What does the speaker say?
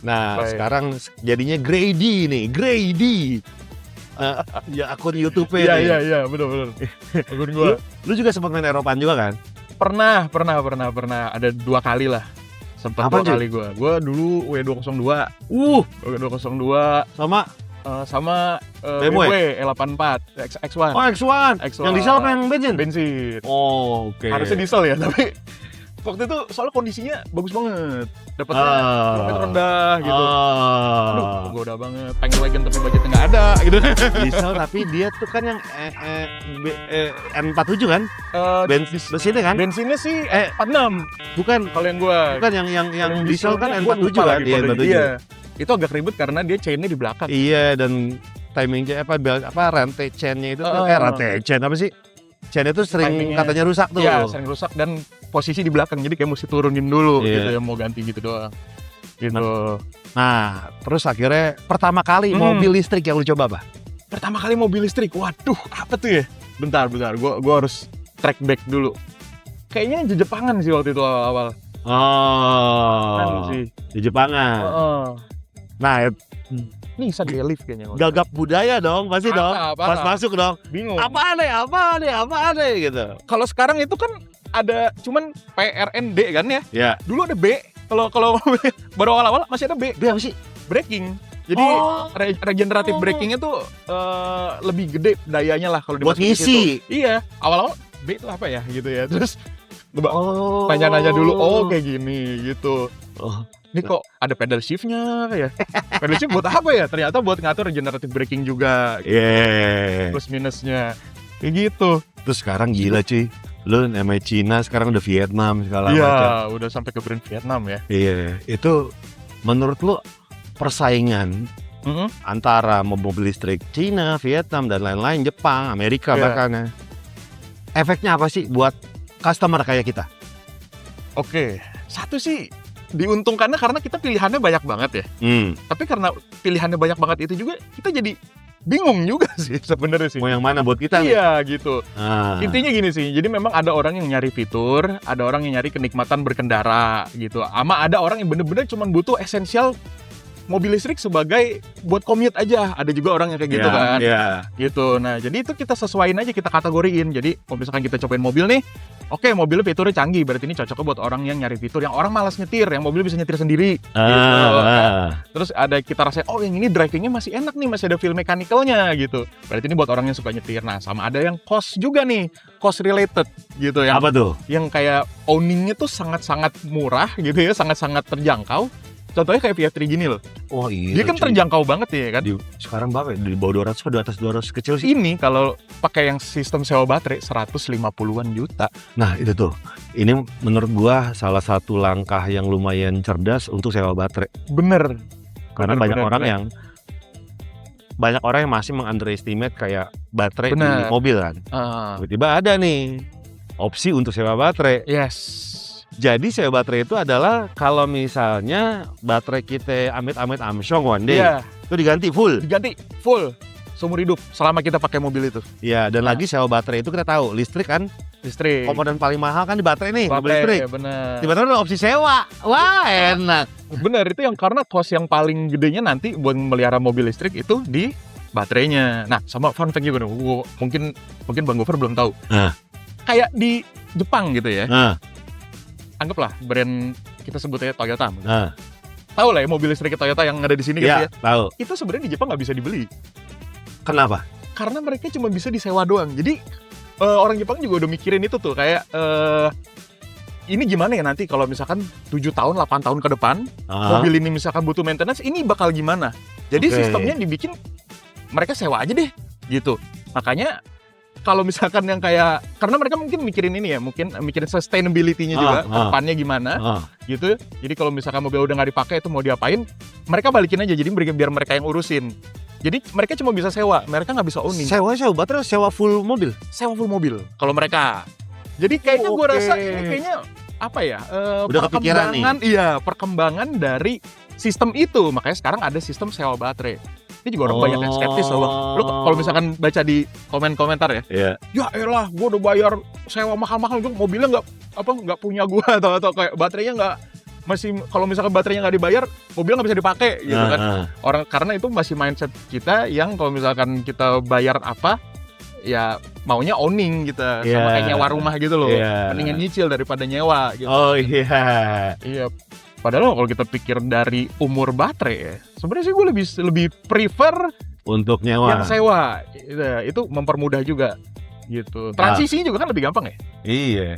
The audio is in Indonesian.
Nah, Baik. sekarang jadinya Grady nih, Grady. Ya akun YouTube-nya nih. Iya, bener. Akun Lu, gua. lu juga sempat main Eropaan juga kan? Pernah. Ada 2 kali lah. Sempat Apaan, 2 cuy? kali gua. Gua dulu W202. W202 Sama sama BMW? E84 X1. oh X1. X1. Yang diesel apa yang bensin? Bensin. Oh, oke. Harusnya diesel ya, tapi waktu itu soalnya kondisinya bagus banget. Dapatnya kilometer rendah gitu. Aduh, goda banget. Pengen wagon tapi budgetnya nggak ada gitu. Diesel tapi dia tuh kan yang N47 kan? Bensinnya kan? Bensinnya sih 46 Bukan kalau yang gua. bukan yang diesel kan gua N47 lupa kan? lagi Iya, kodenya. N47. Iya. Itu agak ribet karena dia chainnya di belakang. Iya, dan timingnya rantai chainnya itu tuh rantai chain apa sih? Chainnya tuh sering Timingnya. katanya rusak tuh. Iya, sering rusak dan posisi di belakang. Jadi kayak mesti turunin dulu Iya. gitu ya, mau ganti gitu doang. Gitu. Nah, terus akhirnya pertama kali mobil listrik yang lu coba apa? Pertama kali mobil listrik. Waduh, apa tuh ya? Bentar. Gua harus track back dulu. Kayaknya Jepangan sih waktu itu awal. Oh, Sih. di Jepangan. Nah, Nissan Elif kayaknya. gagap budaya dong, pasti dong. Parah. Pas masuk dong. Bingung. Apa nih gitu. Kalau sekarang itu kan ada cuman PRND kan ya. Ya. Dulu ada B. Kalau baru awal-awal masih ada B. Dia apa sih? Braking. Jadi regeneratif brakingnya tuh lebih gede dayanya lah kalau Buat dimasukin ngisi. situ. Iya. Awal-awal B itu apa ya gitu ya. Terus nanya-nanya dulu. Oh kayak gini gitu. Oh. Ini kok ada pedal shift-nya ya? Pedal shift buat apa ya? Ternyata buat ngatur regenerative braking juga. Yeah. Plus minusnya. Kayak gitu. Terus sekarang gila cuy. Lu namanya Cina, sekarang udah Vietnam segala Iya, macam. udah sampai ke brand Vietnam ya. Iya, itu menurut lu persaingan antara mobil listrik Cina, Vietnam dan lain-lain, Jepang, Amerika Iya. bahkan ya. Efeknya apa sih buat customer kayak kita? Oke, satu sih diuntungkannya karena kita pilihannya banyak banget ya. Tapi karena pilihannya banyak banget itu juga kita jadi bingung juga sih sebenarnya sih. Mau yang mana buat kita nih? Iya gitu. Ah. Intinya gini sih, jadi memang ada orang yang nyari fitur, ada orang yang nyari kenikmatan berkendara gitu. Ama ada orang yang bener-bener cuma butuh esensial mobil listrik sebagai buat commute aja. Ada juga orang yang kayak gitu kan. Iya. Gitu. Nah, jadi itu kita sesuaiin aja, kita kategoriin. Jadi kalau misalkan kita cobain mobil nih, oke, mobilnya fiturnya canggih, berarti ini cocoknya buat orang yang nyari fitur, yang orang malas nyetir, yang mobil bisa nyetir sendiri. Gitu. Terus ada kita rasain, oh yang ini drivingnya masih enak nih, masih ada feel mechanical-nya gitu. Berarti ini buat orang yang suka nyetir. Nah, sama ada yang cost juga nih, cost related gitu. Yang, Apa tuh? Yang kayak owning-nya tuh sangat-sangat murah gitu ya, sangat-sangat terjangkau. Contohnya kayak VF3 gini loh. Oh iya. Dia kan terjangkau banget ya kan. Sekarang berapa ya? Di bawah 200 atau di atas 200 kecil sih? Ini kalau pakai yang sistem sewa baterai 150-an juta. Nah itu tuh, ini menurut gua salah satu langkah yang lumayan cerdas untuk sewa baterai. Bener. Karena Bener, banyak bener, orang bener. yang masih meng-underestimate kayak baterai di Bener. mobil kan. Tiba-tiba ada nih opsi untuk sewa baterai. Yes. Jadi sewa baterai itu adalah kalau misalnya baterai kita amit-amit amsyong one day, Iya, itu diganti full. diganti full seumur hidup selama kita pakai mobil itu. Ya, dan Nah. lagi sewa baterai itu kita tahu listrik kan Listrik. komponen paling mahal kan di baterai nih, mobil listrik. Bener. Tiba-tiba ada opsi sewa. Wah, enak. Bener, itu yang karena cost yang paling gedenya nanti buat memelihara mobil listrik itu di baterainya. Nah, sama fun fact juga nih, mungkin Bang Gofar belum tahu. Kayak di Jepang gitu ya. Nah, Anggaplah brand kita sebutnya Toyota. nah. Tahu lah ya mobil listrik Toyota yang ada di sini gitu Ya, ya. tahu. Itu sebenarnya di Jepang nggak bisa dibeli Kenapa? karena mereka cuma bisa disewa doang. Jadi orang Jepang juga udah mikirin itu tuh kayak ini gimana ya nanti kalau misalkan 7 tahun, 8 tahun ke depan mobil ini misalkan butuh maintenance, ini bakal gimana? Jadi Oke. sistemnya dibikin mereka sewa aja deh gitu. Makanya kalau misalkan yang kayak karena mereka mungkin mikirin ini ya, mungkin mikirin sustainability-nya juga, depannya gimana gitu. Jadi kalau misalkan mobil udah nggak dipakai itu mau diapain, mereka balikin aja. Jadi biar mereka yang urusin. Jadi mereka cuma bisa sewa, mereka nggak bisa owning. Sewa baterai, sewa full mobil. Sewa full mobil kalau mereka. Jadi kayaknya gue Oke. rasa ini kayaknya apa ya? Udah kepikiran nih. Iya, perkembangan dari sistem itu. Makanya sekarang ada sistem sewa baterai. Ini juga orang banyak yang skeptis loh, Bang. Lu kalau misalkan baca di komentar ya, Iya. ya elah, gue udah bayar sewa mahal-mahal juga mobilnya nggak punya gue atau kayak baterainya masih kalau misalkan baterainya nggak dibayar, mobil nggak bisa dipakai gitu kan. Orang karena itu masih mindset kita yang kalau misalkan kita bayar apa, ya maunya owning gitu, sama kayak nyewa rumah gitu loh. Mendingan nyicil daripada nyewa gitu. Oh iya. Iya. Padahal kalau kita pikir dari umur baterai ya, sebenarnya sih gue lebih prefer untuk nyewa. yang sewa. Itu mempermudah juga gitu. Transisinya juga kan lebih gampang ya. Iya.